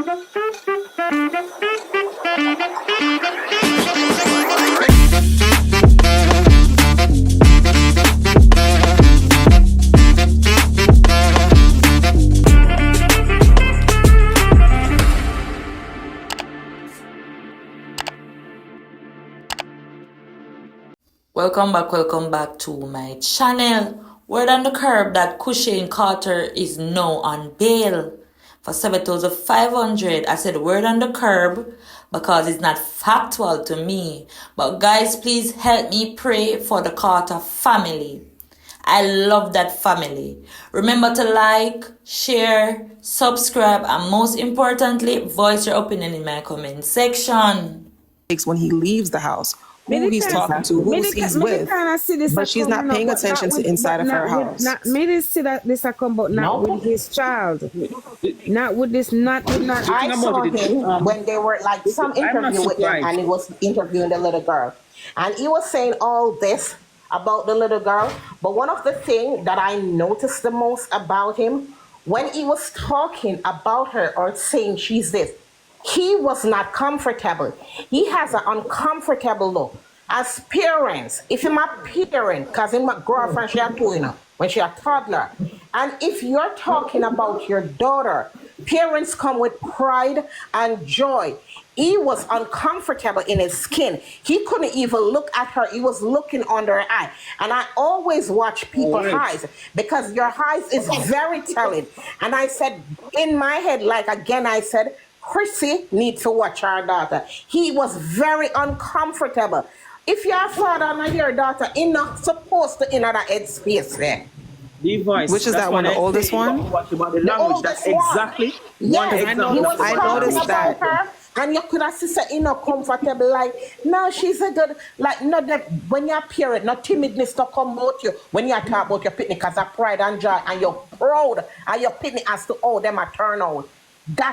Welcome back to my channel. Word on the curb that Cushane Carter is now on bail for $7,500. I said word on the curb because it's not factual to me. But guys, please help me pray for the Carter family. I love that family. Remember to like, share, subscribe, and most importantly, voice your opinion in my comment section. When he leaves the house, who he's talking to, who he's with, but she's not paying attention to inside of her house. Maybe see that this a come about not with his child, not with this, not. I saw him when they were like some interview with them, and he was interviewing the little girl, and he was saying all this about the little girl. But one of the things that I noticed the most about him, when he was talking about her or saying she's this, he was not comfortable. He has an uncomfortable look. As parents, if you're my parent, because in my girlfriend, she had two, when she a toddler. And if you're talking about your daughter, parents come with pride and joy. He was uncomfortable in his skin. He couldn't even look at her. He was looking under her eye. And I always watch people's eyes because your eyes is very telling. And I said, in my head, like again, I said, Chrissy needs to watch her daughter. He was very uncomfortable. If your father and your daughter, you're not supposed to in that headspace there. The voice. Which is that one, the oldest one? What about the language? That's exactly one example. I noticed that. Her, and you could have said, comfortable, like, no, she's a good, like, not that when you're a parent, not timidness to come about you when you talk about your picnic as a pride and joy, and you're proud, and your picnic has to owe them a turnout.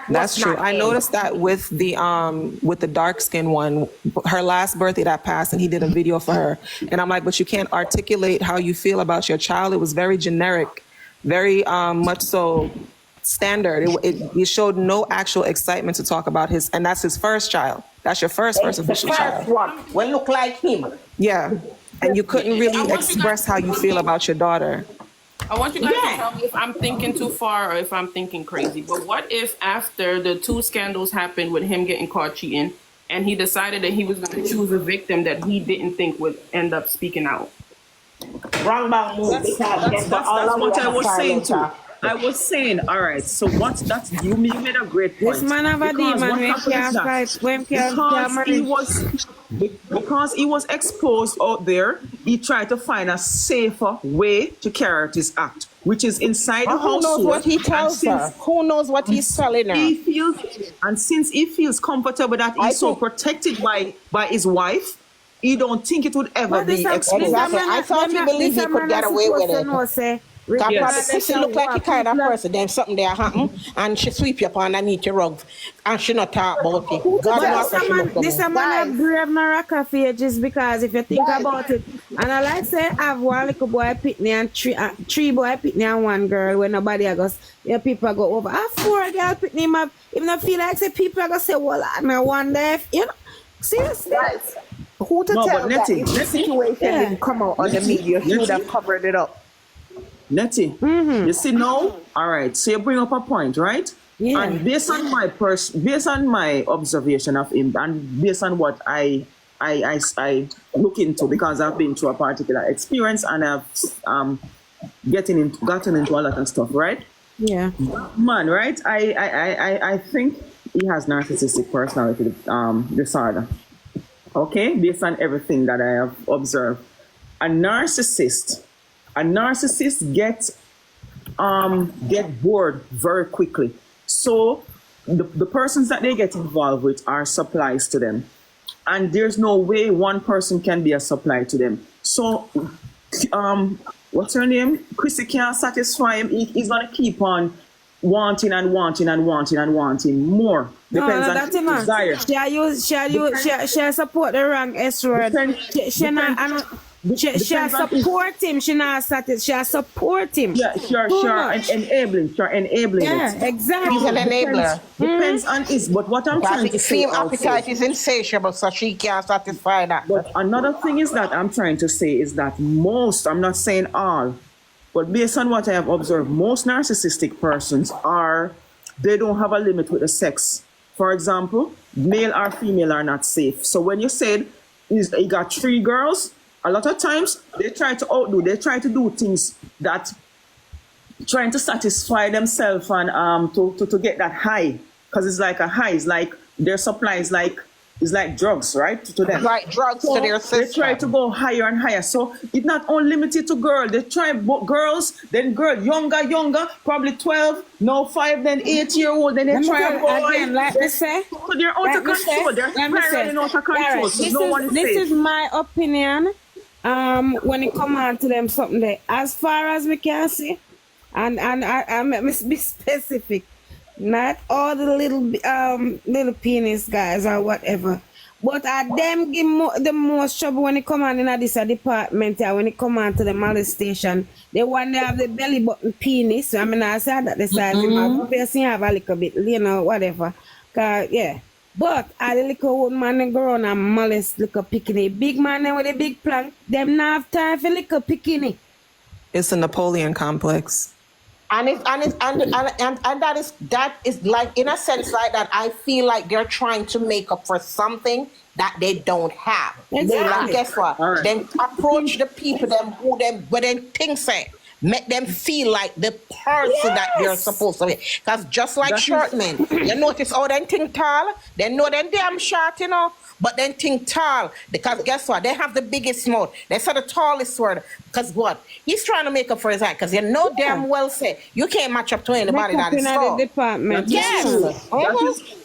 That's true. I noticed that with the dark skin one, her last birthday that passed, and he did a video for her. And I'm like, but you can't articulate how you feel about your child. It was very generic, very much so standard. It showed no actual excitement to talk about his, and that's his first child. That's your first official child. When look like him. Yeah, and you couldn't really express how you feel about your daughter. I want you guys to tell me if I'm thinking too far or if I'm thinking crazy. But what if after the two scandals happened with him getting caught cheating and he decided that he was going to choose a victim that he didn't think would end up speaking out? Wrong bang move. That's what I was saying too. I was saying, all right, so what's that? You made a great point. This man have a demon because he was exposed out there, he tried to find a safer way to carry out his act, which is inside the house. Who knows what he tells her? Who knows what he's telling her? And since he feels comfortable that he's so protected by his wife, he don't think it would ever be exposed. Exactly. I thought he believed he could get away with it. Yes. She look like the kind of person, then something there happen, and she sweep you up underneath your rug, and she not talk about it. This a man of brave Morocco just because if you think about it, and I like say have one little boy pitney and three boy pitney and one girl when nobody goes, people go over. I four girl pitney, even I feel like say people are gonna say, well, I wonder if seriously. Right. Who to tell that if the situation didn't come out on the media, he would have covered it up. Nettie, you see now? All right, so you bring up a point, right? Yeah. And based on my observation of him, and based on what I look into, because I've been through a particular experience and I've gotten into a lot of stuff, right? Yeah. Man, right? I think he has narcissistic personality disorder. Okay, based on everything that I have observed, a narcissist get bored very quickly. So the persons that they get involved with are supplies to them. And there's no way one person can be a supply to them. So what's her name? Chrissy can't satisfy him. He's gonna keep on wanting more. Depends on his desire. She support the wrong S word. She support him. She not satisfied. She support him. Yeah, sure, and enabling, yeah, it. exactly. He's an enabler. Depends on his, but what I'm trying to say Female appetite is insatiable, so she can't satisfy that. But another thing is that I'm trying to say is that most, I'm not saying all, but based on what I have observed, most narcissistic persons they don't have a limit with the sex. For example, male or female are not safe. So when you said you got 3 girls, a lot of times they try to do things that trying to satisfy themselves and to get that high, because it's like a high. It's like their supply is like drugs, right? To them. Like drugs to their system. They try to go higher and higher. So it's not only limited to girls. They try girls, then younger, probably 12, now 5, then 8-year-old, then they try to go again, like they say. So they're out of control. They're spiraling out of control. So no one is safe. This is my opinion. When it come on to them something there, as far as we can see, and I must be specific. Not all the little penis guys or whatever, but them give the most trouble when it come on in this department. When it come on to the molestation, they want to have the belly button penis. I mean, I said that the size of my person have a little bit, whatever. Yeah. But a little old man and girl and molest little bikini. Big man with a big plank, them not have time for little bikini. It's a Napoleon complex. And that is like, in a sense like that, I feel like they're trying to make up for something that they don't have. Exactly. Like, guess what? Right. Then approach the people where them things say. Make them feel like the person that they're supposed to be. Because just like short men, you notice how they think tall, they know them damn short, but then think tall. Because guess what? They have the biggest mouth. They say the tallest word. Because what? He's trying to make up for his height. Because you know damn well say you can't match up to anybody that is tall. Department. Yes.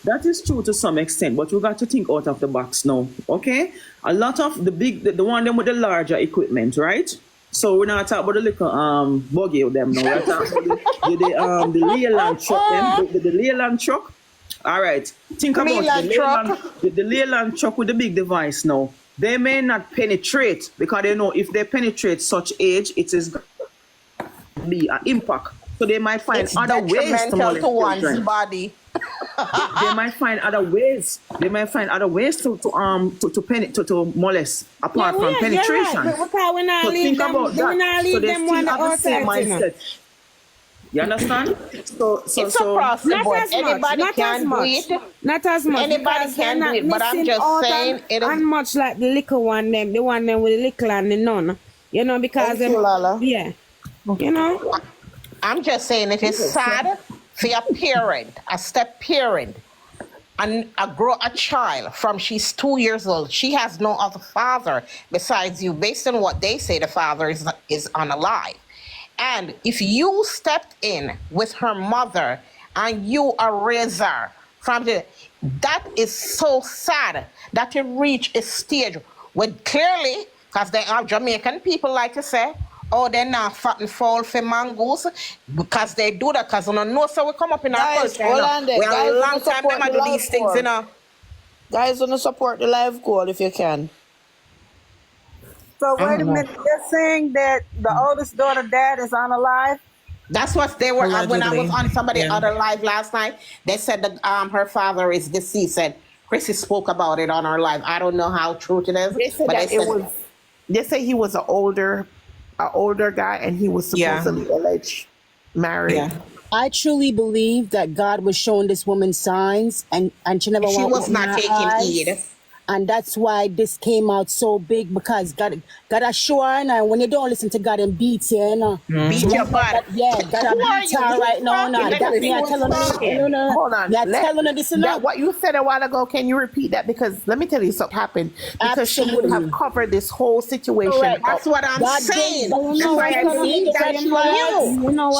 That is true to some extent, but you got to think out of the box now, okay? A lot of the one them with the larger equipment, right? So we're not talking about the little buggy of them now. We're talking about the Leyland truck, the Leyland truck. All right. Think about the Leyland truck with the big device now. They may not penetrate because they know if they penetrate such age, it is going to be an impact. So they might find other ways to molest one's body. They might find other ways. They might find other ways to molest apart from penetration. Right. But so think about that. So they still have the same mindset. You understand? So it's across the board. Anybody can do it. Not as much. Anybody can do it, but I'm just saying it is. And much like the little one, the one with the little and the none. Because Thank you, Lala. Yeah. I'm just saying it is sad for a parent, a step parent, and a child from she's 2 years old. She has no other father besides you. Based on what they say, the father is unalive. And if you stepped in with her mother and you raised her that is so sad that you reach a stage where clearly, because they are Jamaican people like to say, they're not fat and fall for mangoes, because they do that, because so we come up in our culture. We have a long time to do these things, Guys, want to support the live call if you can. So wait a minute, they're saying that the oldest daughter dad is unalive? That's what they were. Allegedly. When I was on somebody other live last night, they said that her father is deceased. And Chrissy spoke about it on her live. I don't know how true it is. They said they say he was an older guy and he was supposedly alleged married. Yeah. I truly believe that God was showing this woman signs and she never She was not taking heed. And that's why this came out so big, because God assure her, and when you don't listen to God and beat you, Beat your butt. Yeah, God beat her right now. Hold on. Telling her this and that. What you said a while ago, can you repeat that? Because let me tell you something happened. Because she would have covered this whole situation. Correct. That's what I'm saying.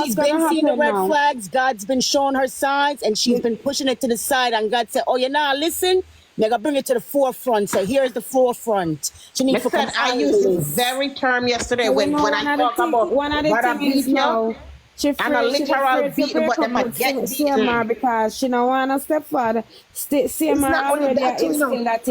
She's been seeing the red flags. God's been showing her signs, and she's been pushing it to the side. And God said, listen. They're going to bring it to the forefront. So here's the forefront. She needs to come. I used the very term yesterday when I talk about one of the things now. She And a afraid, she literal afraid to beating, break but up them a with get CMR beaten. because she don't want a stepfather. It's CMR not only already that, you know, instilled that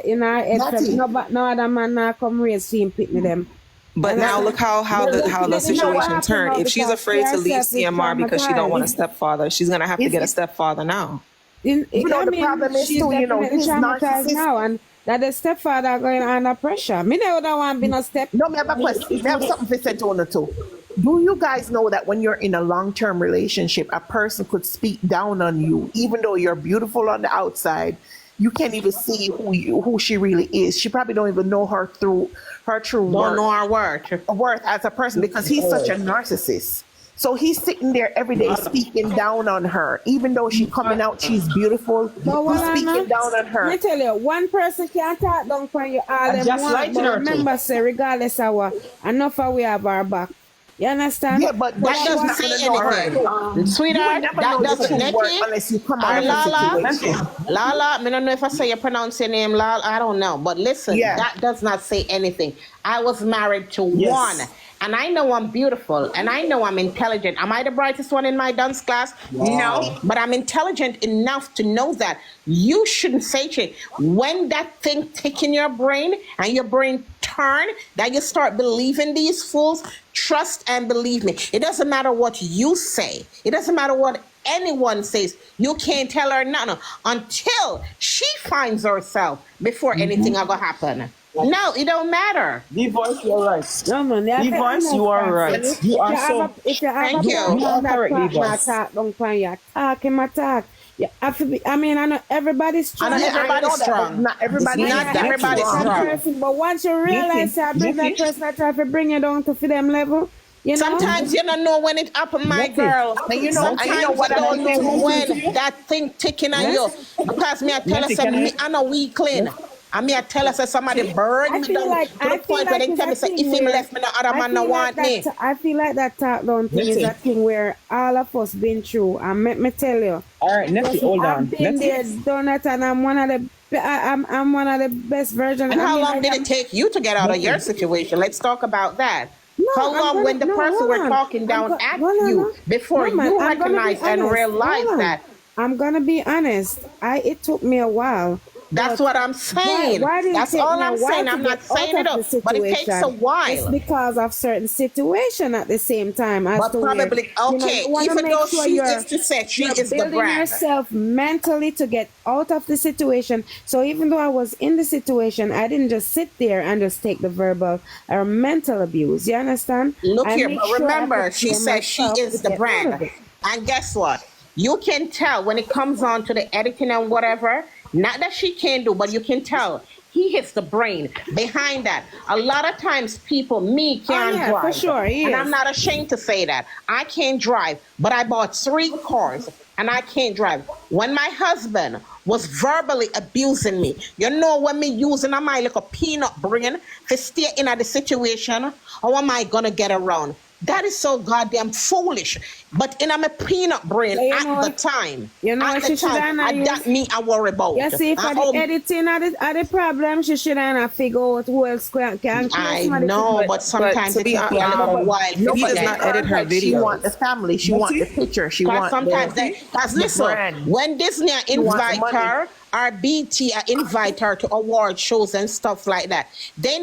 in her head. Natty. No other man now come raise she pick me them. You But now look understand? how But the it's not gonna situation happen turned. now If she's because she afraid to leave herself is CMR because she don't want a traumatized. stepfather, she's gonna have to get a It's stepfather now. you know I the mean, problem is she's too, you know, definitely this traumatized narcissist. now, and that the stepfather going under pressure. Me never don't want to be no step. No, me have a question. Me have something to say to one or two. Do you guys know that when you're in a long-term relationship, a person could speak down on you, even though you're beautiful on the outside? You can't even see who she really is. She probably don't even know her through her true Don't know worth, our word. worth as a person because he's such a narcissist. So he's sitting there every day speaking down on her, even though she coming out, she's beautiful. But He's what I speaking know, down on let her. me tell you, one person can't talk down for you all And them just want. lighten But her too. remember, say regardless of what, enough of we have our back. You understand? Yeah, but That she's doesn't not say gonna know her. anything. You would Sweetheart, never that know the doesn't, true worth Nettie, unless you come or out of a Lala, situation. Lala, I don't know if I say you pronounce your name, Lala, I don't know. But listen, Yeah. that does not say anything. I was married to Yes. one, and I know I'm beautiful, and I know I'm intelligent. Am I the brightest one in my dance class? No, but I'm intelligent enough to know that you shouldn't say shit. When that thing tick in your brain and your brain turn, that you start believing these fools, trust and believe me. It doesn't matter what you say. It doesn't matter what anyone says. You can't tell her nothing until she finds herself before anything ever happen. No, it don't matter. The voice, you're right. No, man, The voice, you are right. You are so. If you have Thank a you. partner You are that correct, talk, voice. talk, don't find you talk him attack. You have to be, I mean, I know everybody's I strong. know Yeah, everybody's know that, but strong. not everybody It's is not that everybody's strong. strong. Person, but once you realize that bring that Nikki. person that try to bring you down to for them level, you know. Sometimes you don't know when it happened, my That's it. girl. And you know Sometimes what you I don't like know to when that thing ticking on you. Because me I tell us, me I'm a weakling. And me I tell us that somebody burned I me feel down like to the point where they it's tell a me say thing if him where left me, no other man no want me. I feel like that talk down thing is a Nettie. thing where all of us been through. And let me tell you, All right, Nettie, hold I've on. been there, Nettie. done it, and I'm one of the I'm one of the best versions. And I how mean, long did it take you to get out of your situation? Let's talk about that. How long when the person hold were on. talking down at Hold on, you no. before No, man, you I'm gonna be recognized and honest. realized Hold on. that? I'm gonna be honest. It took me a while. That's But what I'm saying. why did it That's take all me a I'm while saying. to I'm get not saying out it of the up, but it takes a situation? It's while. because of certain situation at the same time as But to where probably, okay, you want to even make though sure she is to say she you're is the building brand. yourself mentally to get out of the situation. So even though I was in the situation, I didn't just sit there and just take the verbal or mental abuse. You understand? Look I here, make but sure I remember, she prepare says she myself to is the get out of brand. it. And guess what? You can tell when it comes on to the editing and whatever, not that she can do, but you can tell he hits the brain behind that. A lot of times people, me can't yeah, drive. for sure, he And is. I'm not ashamed to say that. I can't drive, but I bought 3 cars and I can't drive. When my husband was verbally abusing me, you know, when me using my little peanut brain to stay in the situation, how am I gonna get around? That is so goddamn foolish. But in my peanut brain So you at know the what- time, you know at what the she should time, have that used? me I worry about. You see, for the editing of the problem, she should have figured out who else can kill I somebody. know, but sometimes to it be takes me a little while he to does get not edit her She videos. want the family. She want the picture. She Because want sometimes the, because the listen, brand. when Disney want the invite money. her, or BT invite her to award shows and stuff like that, they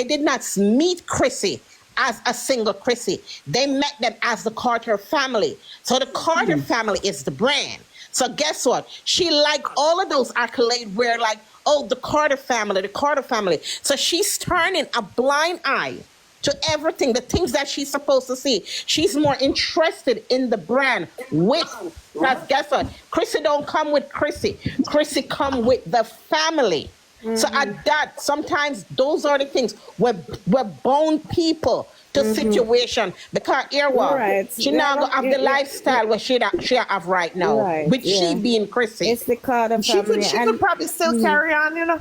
did not meet Chrissy as a single Chrissy. They met them as the Carter family. So the Carter family is the brand. So guess what? She like all of those accolades where like, oh, the Carter family, the Carter family. So she's turning a blind eye to everything, the things that she's supposed to see. She's more interested in the brand because guess what? Chrissy don't come with Chrissy. Chrissy come with the family. So at that, sometimes those are the things. We're bound people to situation because here what? Right. She now go have the lifestyle where she have right now. Right, With yeah. she being Chrissy. It's the Carter family. She could probably still carry on, you know.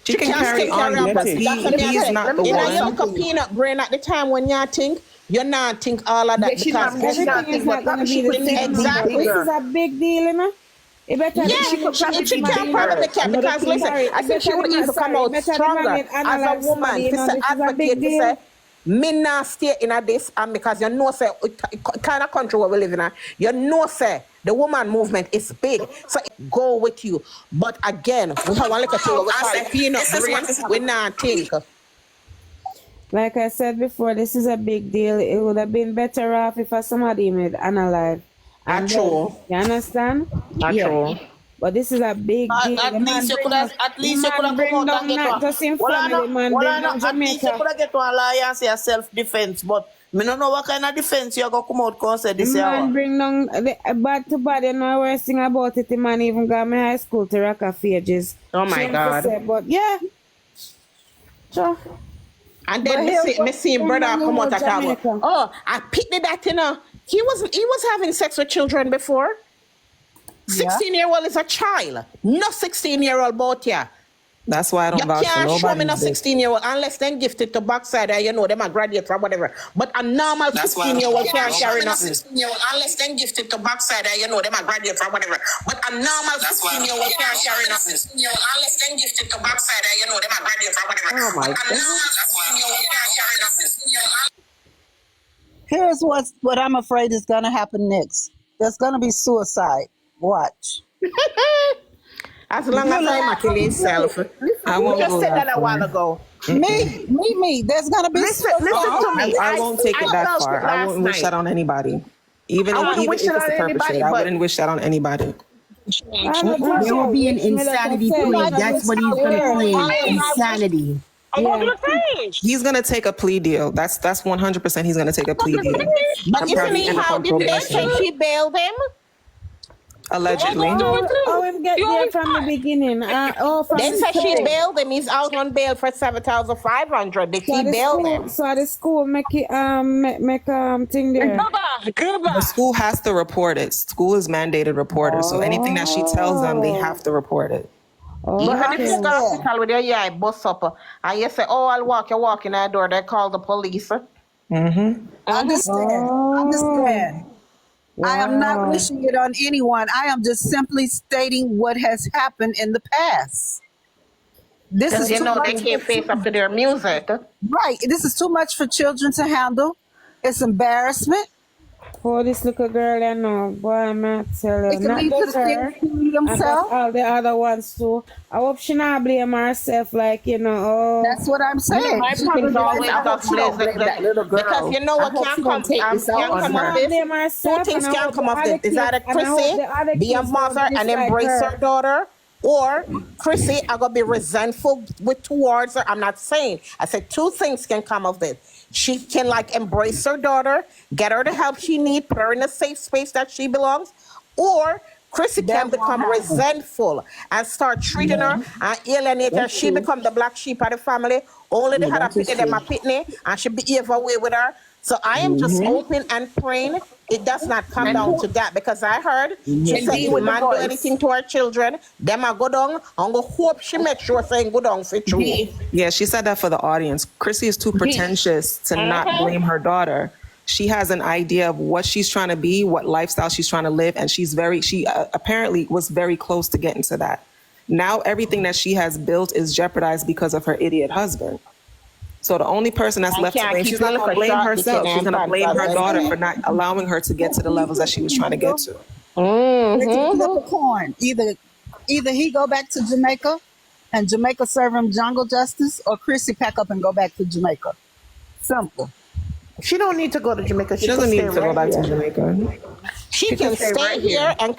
She can carry still on because That's what he me is say. not the You know, you one. look a peanut brain at the time when you think, you're not think all of that Yeah, she because not- she not Everything is think, not but going to she be the could same. exactly. This is a big deal, you know? It better yeah, she could probably she be can't bigger. probably care because listen, I think she would even come out stronger as a woman to say advocate to say, Me not stay in a this, and because you know, say, kind of country where we live in, you know, say, the woman movement is big, so it go with you. But again, we have one little thing we call it peanut brain, we not think. Like I said before, this is a big deal. It would have been better off if somebody made unalive. And then, True. you understand? True. But this is a big deal. At least you could have bring come out down and get not one. just in Well, I family, know, man, well, bring I know, down at least you Jamaica. could have get one alliance and self-defense, but me don't know what kind of defense you go come out and say this Man, hour. bring down bad to bad. You know, worst thing about it, the man even got me high school to rock off ages. Oh my Shame to God. say, but yeah. Sure. And then me see brother come out and talk, oh, I picked that, you know. He was having sex with children before. 16-year-old is a child. No 16-year-old boat here. That's why I don't You vouch for can't show me no nobody's dick. 16-year-old unless then gifted to backside and you know them a graduate or whatever. But a normal 16-year-old can't carry nothing. 16-year-old unless then gifted to backside and you know them a graduate or whatever. But a normal 16-year-old can't carry nothing. 16-year-old unless then gifted to backside and you know them a graduate or whatever. Oh my God. A normal 16-year-old can't carry nothing. Here's what I'm afraid is going to happen next. There's going to be suicide. Watch. As long as I'm killing himself. I You won't just go said that that a while far. ago. Me. There's going to be Listen suicide. to me. I won't take it that felt far. I last wouldn't wish night. that on anybody. Even I if wouldn't even wish if it it's on the anybody, perpetrator, I but wouldn't wish that on anybody. There will be an insanity plea. That's what he's going to play. Insanity. He's gonna take a plea deal. That's 100%. He's gonna take a plea deal. But isn't Apparently he end up how on did they probation. say she bailed him? Allegedly. Oh, him get there from the beginning. From They the said she school. bailed him. He's out on bail for 7,500. Did So he the bail school, him? so the school make it make thing there. The school has to report it. School is mandated reporter. So anything that she tells them, they have to report it. But when Okay. you go to hospital with your eye bust up, and you say, "Oh, I'll walk," you walk in that door. They call the police. Understand. Understand. I am not wishing it on anyone. I am just simply stating what has happened in the past. This Because is you too know much they can't for face up to their music. right. This is too much for children to handle. It's embarrassment. For this little girl, I know, boy, I'm not tell you, It can not lead to just the her, things and just themselves. all the other ones too. I hope she not blame herself, like you know. Oh, That's what I'm saying. My She problem can always blame- I hope just she don't blaze blame that little girl. because you know what I hope can she come, don't take this out can on come her. of this. blame Two herself, things and I can hope come the of other this. Is either kids- and I hope the other Chrissy be a kids mother don't and dislike embrace her. her daughter, or Chrissy are gonna be resentful towards her. I'm not saying. I said two things can come of this. She can like embrace her daughter, get her the help she needs, put her in a safe space that she belongs, or Chrissy can become resentful and start treating her and alienate her. She become the black sheep of the family. Only they had a pitney, them a pitney, and she behave away with her. So I am just hoping and praying it does not come down to that, because I heard she said if man do anything to her children, them a go down and go hope she make sure saying go down for true. Yeah, she said that for the audience. Chrissy is too pretentious to not blame her daughter. She has an idea of what she's trying to be, what lifestyle she's trying to live, and she apparently was very close to getting to that. Now everything that she has built is jeopardized because of her idiot husband. So the only person that's left to can't blame, keep she's not going to looking blame sharp, herself. you She's going to can't blame her find daughter that. for not allowing her to get to the levels that she was trying to get to. They can flip a coin. Either he go back to Jamaica and Jamaica serve him jungle justice, or Chrissy pack up and go back to Jamaica. Simple. She don't need to go to Jamaica. She doesn't can need stay to go right back to here. Jamaica. She can stay stay right here here. and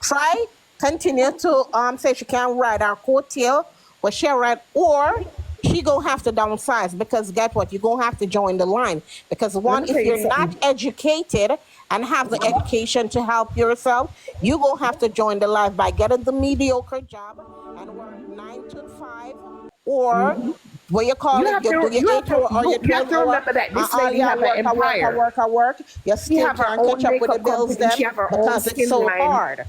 try continue to say she can ride our coattail, but she'll ride, or she gonna have to downsize, because get what, you're gonna have to join the line, because one, if you're not educated and have the education to help yourself, you gonna have to join the line by getting the mediocre job and work 9 to 5, or what you call You it, have you to- do your you 8 have to- hour or your you have 12 to hour, remember that this and all lady you have an empire. work, you She still have her can't own catch up with the makeup bills company. them, She have her own because it's skin so line. hard.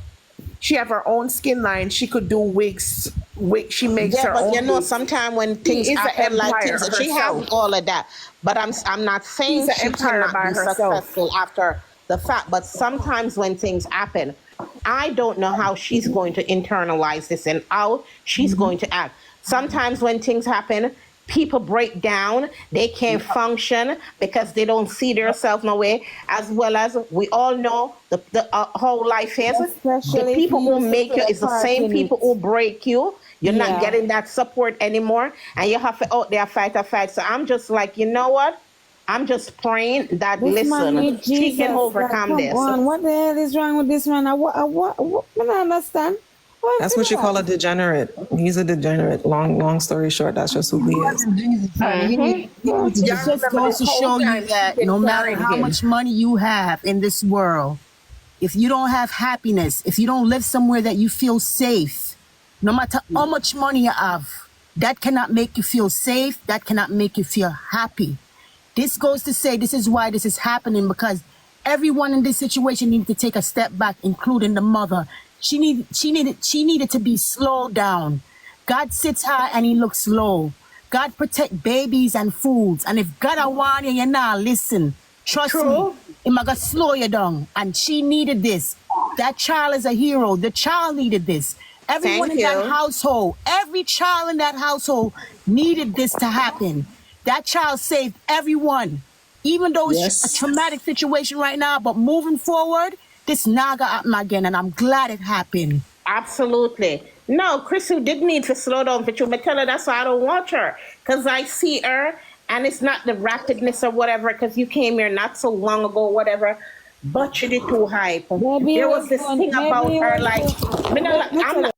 She have her own skin line. She could do wigs. She makes Yeah, her but own. you know, wigs. sometimes when things is an happen like empire things, she has herself. all of that. But I'm not saying She's she an empire cannot by be herself. successful after the fact. But sometimes when things happen, I don't know how she's going to internalize this and how she's going to act. Sometimes when things happen, people break down, they can't function because they don't see themselves no way, as well as we all know the whole life is. The Especially if people you who used to make you play a is the part same in people it. who break you. You're not Yeah. getting that support anymore, and you have to out there fight a fight. So I'm just like, you know what? I'm just praying that, This man listen, need she can Jesus. Like, overcome come this. on. What the hell is wrong with this man? What I don't understand. What's That's what you call a that? degenerate. He's a degenerate. Long story short, that's just who he is. wasn't Jesus, honey. He was It Y'all just remember goes this to whole show you time she that been no matter carrying how him. much money you have in this world, if you don't have happiness, if you don't live somewhere that you feel safe, no matter how much money you have, that cannot make you feel safe. That cannot make you feel happy. This goes to say this is why this is happening, because everyone in this situation needed to take a step back, including the mother. She needed to be slowed down. God sits high and he looks low. God protect babies and foods. And if God I want you, you now listen. Trust me, True. it might go slow you down. And she needed this. That child is a hero. The child needed this. Everyone Thank in that you. household, every child in that household needed this to happen. That child saved everyone. Even though it's a Yes. traumatic situation right now, but moving forward, this naga happen again, and I'm glad it happened. Absolutely. No, Chrissy did need to slow down for you. But tell her that's why I don't watch her. Because I see her, and it's not the rapidness or whatever, because you came here not so long ago, whatever. But you did too hype. Maybe he There was was this doing, thing maybe about he her, was like, doing, I'm not,